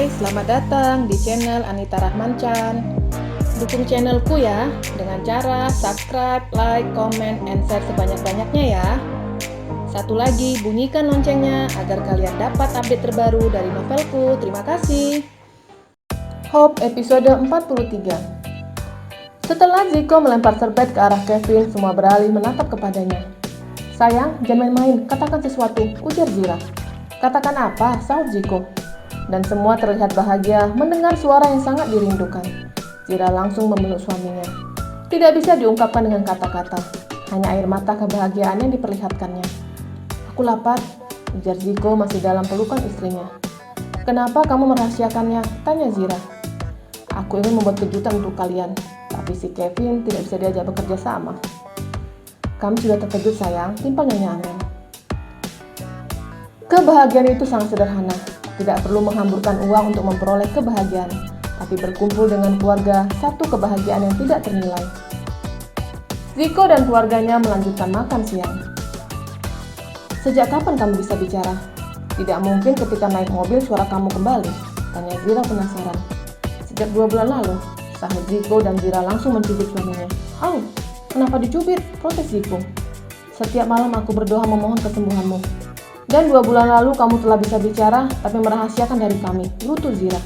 Hai, selamat datang di channel Anita Rahman Chan. Dukung channelku ya dengan cara subscribe, like, comment, and share sebanyak-banyaknya ya. Satu lagi, bunyikan loncengnya agar kalian dapat update terbaru dari novelku. Terima kasih. Hope episode 43. Setelah Zico melempar serbet ke arah Kevin, semua beralih menatap kepadanya. Sayang, jangan main-main, katakan sesuatu, ujar Zira. Katakan apa? Sahut Zico. Dan semua terlihat bahagia mendengar suara yang sangat dirindukan. Zira langsung memeluk suaminya. Tidak bisa diungkapkan dengan kata-kata, hanya air mata kebahagiaan yang diperlihatkannya. Aku lapar, ujar Zico masih dalam pelukan istrinya. Kenapa kamu merahasiakannya? Tanya Zira. Aku ingin membuat kejutan untuk kalian, tapi si Kevin tidak bisa diajak bekerja sama. Kami sudah terkejut sayang, timpal Nyonya Amel. Kebahagiaan itu sangat sederhana. Tidak perlu menghamburkan uang untuk memperoleh kebahagiaan, tapi berkumpul dengan keluarga, satu kebahagiaan yang tidak ternilai. Zico dan keluarganya melanjutkan makan siang. Sejak kapan kamu bisa bicara? Tidak mungkin ketika naik mobil suara kamu kembali, tanya Zira penasaran. Sejak 2 bulan lalu, sahut Zico dan Zira langsung mencubit suaminya. Au, kenapa dicubit? Protes Zico. Setiap malam aku berdoa memohon kesembuhanmu. Dan 2 bulan lalu kamu telah bisa bicara, tapi merahasiakan dari kami, gerutu Zira.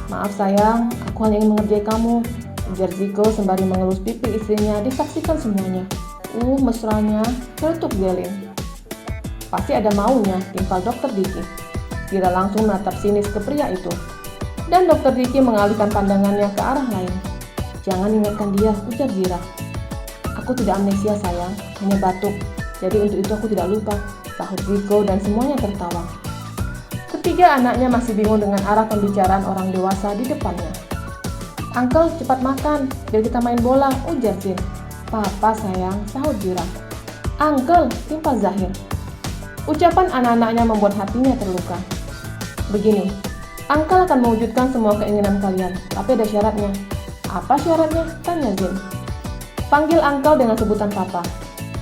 Maaf sayang, aku hanya ingin mengerjai kamu, ujar Zico sembari mengelus pipi istrinya, disaksikan semuanya. Mesranya, celetuk Zelin. Pasti ada maunya, timpal Dokter Diki. Zira langsung menatap sinis ke pria itu. Dan Dokter Diki mengalihkan pandangannya ke arah lain. Jangan ingatkan dia, ujar Zira. Aku tidak amnesia sayang, hanya batuk. Jadi untuk itu aku tidak lupa, sahut Zico dan semuanya tertawa. Ketiga anaknya masih bingung dengan arah pembicaraan orang dewasa di depannya. Uncle, cepat makan, biar kita main bola, ujar Zin. Papa sayang, sahut Zira. Uncle, timpal Zahir. Ucapan anak-anaknya membuat hatinya terluka. Begini, Uncle akan mewujudkan semua keinginan kalian, tapi ada syaratnya. Apa syaratnya? Tanya Zin. Panggil Uncle dengan sebutan Papa,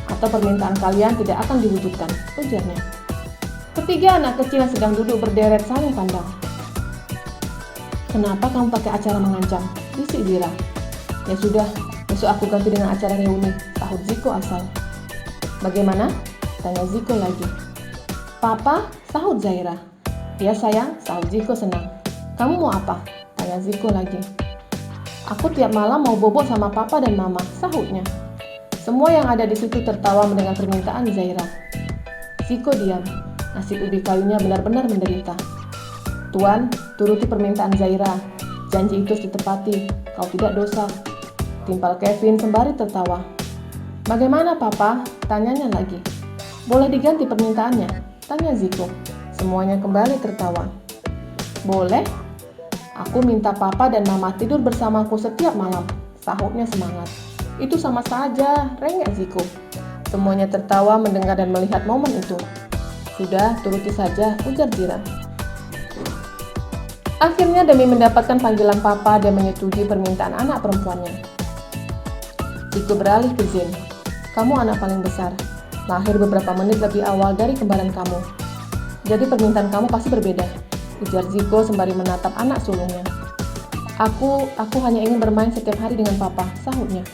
atau permintaan kalian tidak akan diwujudkan, ujarnya. Ketiga anak kecil yang sedang duduk berderet saling pandang. Kenapa kamu pakai acara mengancam? Bisik Zira. Ya sudah, besok aku ganti dengan acara reuni, sahut Zico asal. Bagaimana? Tanya Zico lagi. Papa, sahut Zaira. Ya sayang, sahut Zico senang. Kamu mau apa? Tanya Zico lagi. Aku tiap malam mau bobo sama papa dan mama, sahutnya. Semua yang ada di situ tertawa mendengar permintaan Zaira. Zico diam. Nasib ubi kayunya benar-benar menderita. Tuan, turuti permintaan Zaira. Janji itu harus ditepati. Kau tidak dosa. Timpal Kevin sembari tertawa. Bagaimana papa? Tanyanya lagi. Boleh diganti permintaannya? Tanya Zico. Semuanya kembali tertawa. Boleh? Aku minta papa dan mama tidur bersamaku setiap malam, sahutnya semangat. Itu sama saja, rengek Zico. Semuanya tertawa mendengar dan melihat momen itu. Sudah, turuti saja, ujar Zira. Akhirnya demi mendapatkan panggilan papa dan menyetujui permintaan anak perempuannya. Zico beralih ke Zin. Kamu anak paling besar. Lahir beberapa menit lebih awal dari kembaran kamu. Jadi permintaan kamu pasti berbeda, ujar Zico sembari menatap anak sulungnya. Aku hanya ingin bermain setiap hari dengan papa, sahutnya.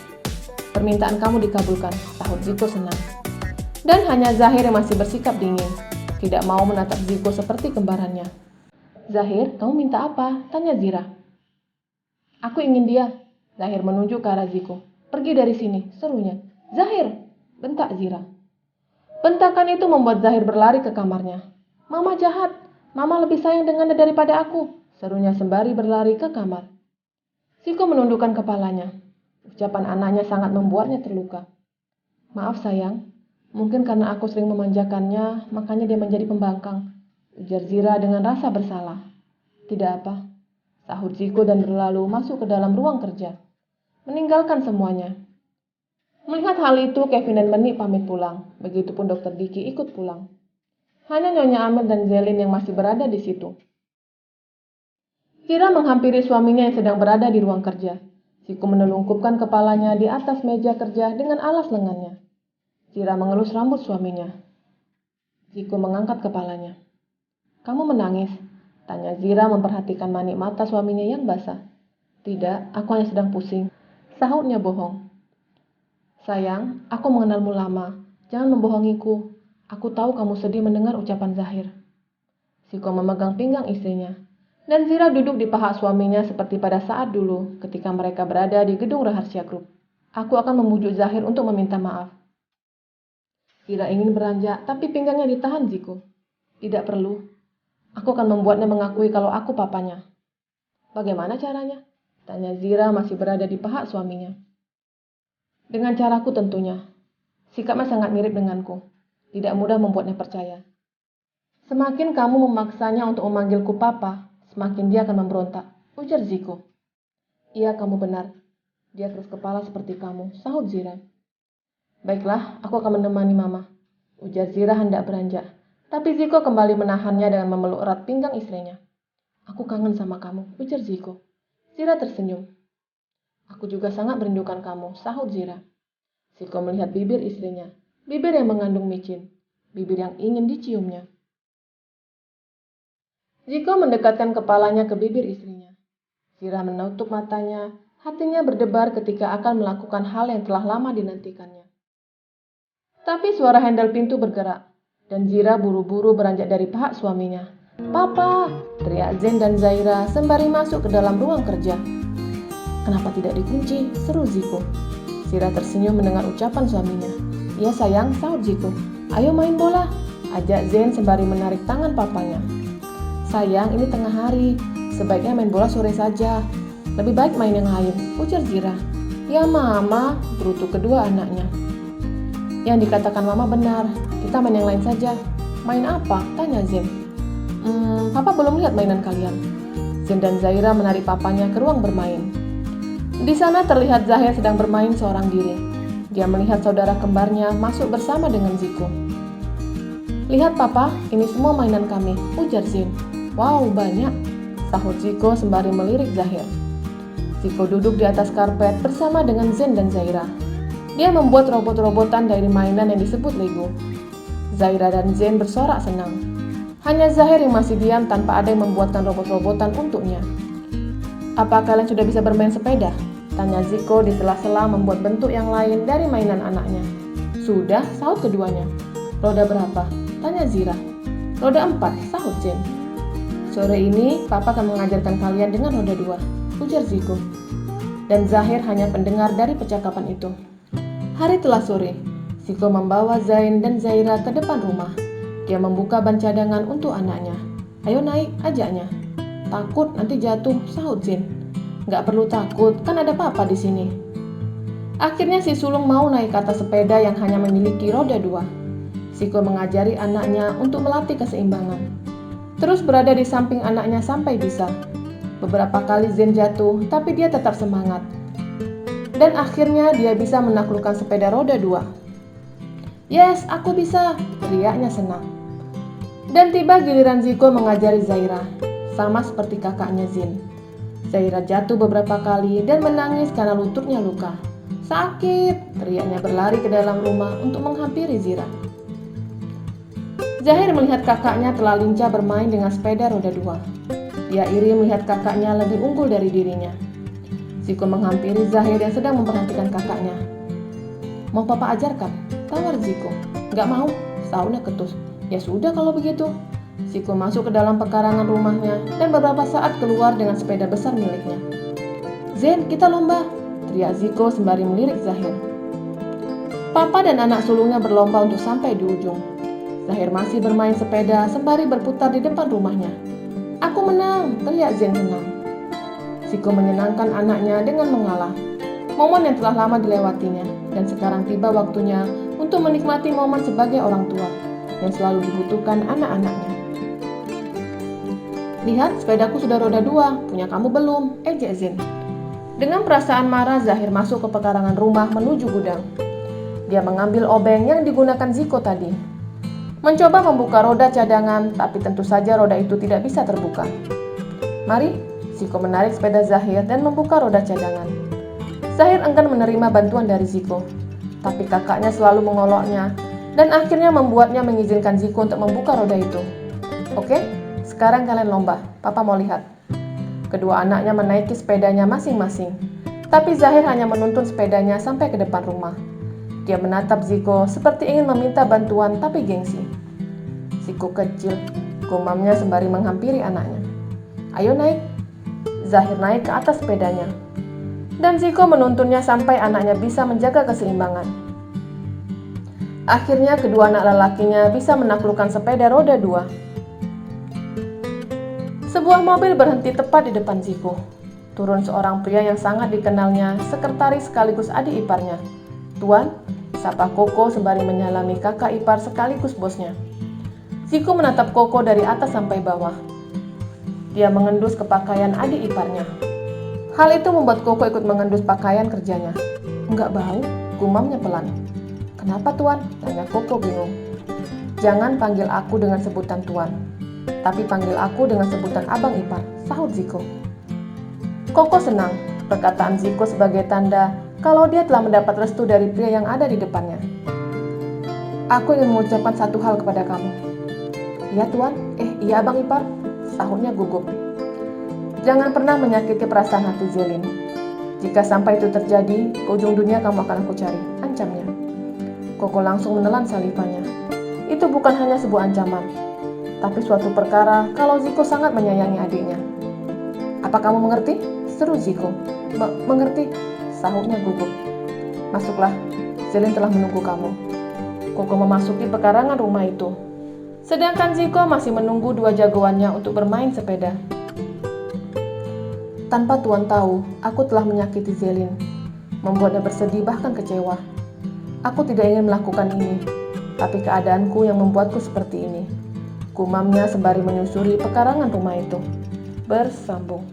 Permintaan kamu dikabulkan, sahut Zico senang. Dan hanya Zahir yang masih bersikap dingin, tidak mau menatap Zico seperti kembarannya. Zahir, kamu minta apa? Tanya Zira. Aku ingin dia, Zahir menunjuk ke arah Zico. Pergi dari sini, serunya. Zahir, bentak Zira. Bentakan itu membuat Zahir berlari ke kamarnya. Mama jahat, mama lebih sayang dengannya daripada aku, serunya sembari berlari ke kamar. Zico menundukkan kepalanya. Ucapan anaknya sangat membuatnya terluka. Maaf sayang, mungkin karena aku sering memanjakannya, makanya dia menjadi pembangkang, ujar Zira dengan rasa bersalah. Tidak apa, sahut Zico dan berlalu masuk ke dalam ruang kerja, meninggalkan semuanya. Melihat hal itu, Kevin dan Meni pamit pulang. Begitupun Dokter Diki ikut pulang. Hanya Nyonya Amel dan Zelin yang masih berada di situ. Zira menghampiri suaminya yang sedang berada di ruang kerja. Zico menelungkupkan kepalanya di atas meja kerja dengan alas lengannya. Zira mengelus rambut suaminya. Zico mengangkat kepalanya. Kamu menangis, Tanya Zira memperhatikan manik mata suaminya yang basah. Tidak, aku hanya sedang pusing. Sahutnya bohong. Sayang, aku mengenalmu lama. Jangan membohongiku. Aku tahu kamu sedih mendengar ucapan Zahir. Ziko memegang pinggang istrinya. Dan Zira duduk di paha suaminya seperti pada saat dulu ketika mereka berada di gedung rahasia grup. Aku akan memujuk Zahir untuk meminta maaf. Zira ingin beranjak, tapi pinggangnya ditahan Ziko. Tidak perlu. Aku akan membuatnya mengakui kalau aku papanya. Bagaimana caranya? Tanya Zira masih berada di paha suaminya. Dengan caraku tentunya. Sikapnya sangat mirip denganku. Tidak mudah membuatnya percaya. Semakin kamu memaksanya untuk memanggilku papa, semakin dia akan memberontak, ujar Ziko. Iya, kamu benar. Dia keras kepala seperti kamu, sahut Zira. Baiklah, aku akan menemani mama, ujar Zira hendak beranjak. Tapi Ziko kembali menahannya dengan memeluk erat pinggang istrinya. Aku kangen sama kamu, ujar Ziko. Zira tersenyum. Aku juga sangat merindukan kamu, sahut Zira. Ziko melihat bibir istrinya, bibir yang mengandung micin, bibir yang ingin diciumnya. Ziko mendekatkan kepalanya ke bibir istrinya. Zira menutup matanya, hatinya berdebar ketika akan melakukan hal yang telah lama dinantikannya. Tapi suara handal pintu bergerak, dan Zira buru-buru beranjak dari paha suaminya. Papa, teriak Zen dan Zaira sembari masuk ke dalam ruang kerja. Kenapa tidak dikunci? Seru Ziko. Zira tersenyum mendengar ucapan suaminya. Iya sayang, sahut Ziko. Ayo main bola, ajak Zen sembari menarik tangan papanya. Sayang, ini tengah hari. Sebaiknya main bola sore saja. Lebih baik main yang lain, ujar Zira. Ya mama, berutuk kedua anaknya. Yang dikatakan mama benar. Kita main yang lain saja. Main apa? Tanya Zen. Papa belum lihat mainan kalian. Zen dan Zaira menarik papanya ke ruang bermain. Di sana terlihat Zahir sedang bermain seorang diri. Dia melihat saudara kembarnya masuk bersama dengan Ziko. Lihat papa, ini semua mainan kami, ujar Zen. Wow, banyak, sahut Ziko sembari melirik Zahir. Ziko duduk di atas karpet bersama dengan Zen dan Zaira. Dia membuat robot-robotan dari mainan yang disebut Lego. Zaira dan Zen bersorak senang. Hanya Zahir yang masih diam tanpa ada yang membuatkan robot-robotan untuknya. Apa kalian sudah bisa bermain sepeda? Tanya Ziko di sela-sela membuat bentuk yang lain dari mainan anaknya. Sudah, sahut keduanya. Roda berapa? Tanya Zira. Roda 4, sahut Zen. Sore ini, Papa akan mengajarkan kalian dengan roda 2, ujar Ziko. Dan Zahir hanya pendengar dari percakapan itu. Hari telah sore, Ziko membawa Zain dan Zaira ke depan rumah. Dia membuka ban cadangan untuk anaknya. Ayo naik, ajaknya. Takut nanti jatuh, sahut Zain. Gak perlu takut, kan ada Papa di sini. Akhirnya si sulung mau naik ke atas sepeda yang hanya memiliki roda 2. Ziko mengajari anaknya untuk melatih keseimbangan. Terus berada di samping anaknya sampai bisa. Beberapa kali Zen jatuh, tapi dia tetap semangat. Dan akhirnya dia bisa menaklukkan sepeda roda 2. Yes, aku bisa, teriaknya senang. Dan tiba giliran Ziko mengajari Zaira, sama seperti kakaknya Zen. Zaira jatuh beberapa kali dan menangis karena lututnya luka. Sakit, teriaknya berlari ke dalam rumah untuk menghampiri Zira. Zahir melihat kakaknya telah lincah bermain dengan sepeda roda 2. Dia iri melihat kakaknya lebih unggul dari dirinya. Ziko menghampiri Zahir yang sedang memperhatikan kakaknya. Mau papa ajarkan? Tawar Ziko. Gak mau, sahutnya ketus. Ya sudah kalau begitu. Ziko masuk ke dalam pekarangan rumahnya dan beberapa saat keluar dengan sepeda besar miliknya. Zen, kita lomba, teriak Ziko sembari melirik Zahir. Papa dan anak sulungnya berlomba untuk sampai di ujung. Zahir masih bermain sepeda sembari berputar di depan rumahnya. Aku menang, teriak Zen senang. Ziko menyenangkan anaknya dengan mengalah. Momen yang telah lama dilewatinya, dan sekarang tiba waktunya untuk menikmati momen sebagai orang tua yang selalu dibutuhkan anak-anaknya. Lihat, sepedaku sudah roda 2, punya kamu belum, ejek Zen. Dengan perasaan marah, Zahir masuk ke pekarangan rumah menuju gudang. Dia mengambil obeng yang digunakan Ziko tadi. Mencoba membuka roda cadangan, tapi tentu saja roda itu tidak bisa terbuka. Mari, Ziko menarik sepeda Zahir dan membuka roda cadangan. Zahir enggan menerima bantuan dari Ziko, tapi kakaknya selalu mengoloknya dan akhirnya membuatnya mengizinkan Ziko untuk membuka roda itu. Oke, Sekarang kalian lomba, Papa mau lihat. Kedua anaknya menaiki sepedanya masing-masing. Tapi Zahir hanya menuntun sepedanya sampai ke depan rumah. Dia menatap Ziko seperti ingin meminta bantuan tapi gengsi. Ziko kecil, gumamnya sembari menghampiri anaknya. Ayo naik. Zahir naik ke atas sepedanya. Dan Ziko menuntunnya sampai anaknya bisa menjaga keseimbangan. Akhirnya kedua anak lelakinya bisa menaklukkan sepeda roda 2. Sebuah mobil berhenti tepat di depan Ziko. Turun seorang pria yang sangat dikenalnya, sekretaris sekaligus adik iparnya. Tuan, sapa Koko sembari menyalami kakak ipar sekaligus bosnya. Ziko menatap Koko dari atas sampai bawah. Dia mengendus ke pakaian adik iparnya. Hal itu membuat Koko ikut mengendus pakaian kerjanya. Enggak bau, gumamnya pelan. Kenapa tuan? Tanya Koko bingung. Jangan panggil aku dengan sebutan tuan, tapi panggil aku dengan sebutan abang ipar, sahut Ziko. Koko senang, perkataan Ziko sebagai tanda kalau dia telah mendapat restu dari pria yang ada di depannya. Aku ingin mengucapkan satu hal kepada kamu. Iya tuan, iya abang ipar, sahutnya gugup. Jangan pernah menyakiti perasaan hati Zelin. Jika sampai itu terjadi, ke ujung dunia kamu akan aku cari, ancamnya. Koko langsung menelan salivannya. Itu bukan hanya sebuah ancaman, tapi suatu perkara kalau Ziko sangat menyayangi adiknya. Apa kamu mengerti? Seru Ziko. Mengerti, sahutnya gugup. Masuklah, Zelin telah menunggu kamu. Koko memasuki pekarangan rumah itu. Sedangkan Ziko masih menunggu dua jagoannya untuk bermain sepeda. Tanpa tuan tahu, aku telah menyakiti Zelin, membuatnya bersedih bahkan kecewa. Aku tidak ingin melakukan ini, tapi keadaanku yang membuatku seperti ini. Gumamnya sembari menyusuri pekarangan rumah itu. Bersambung.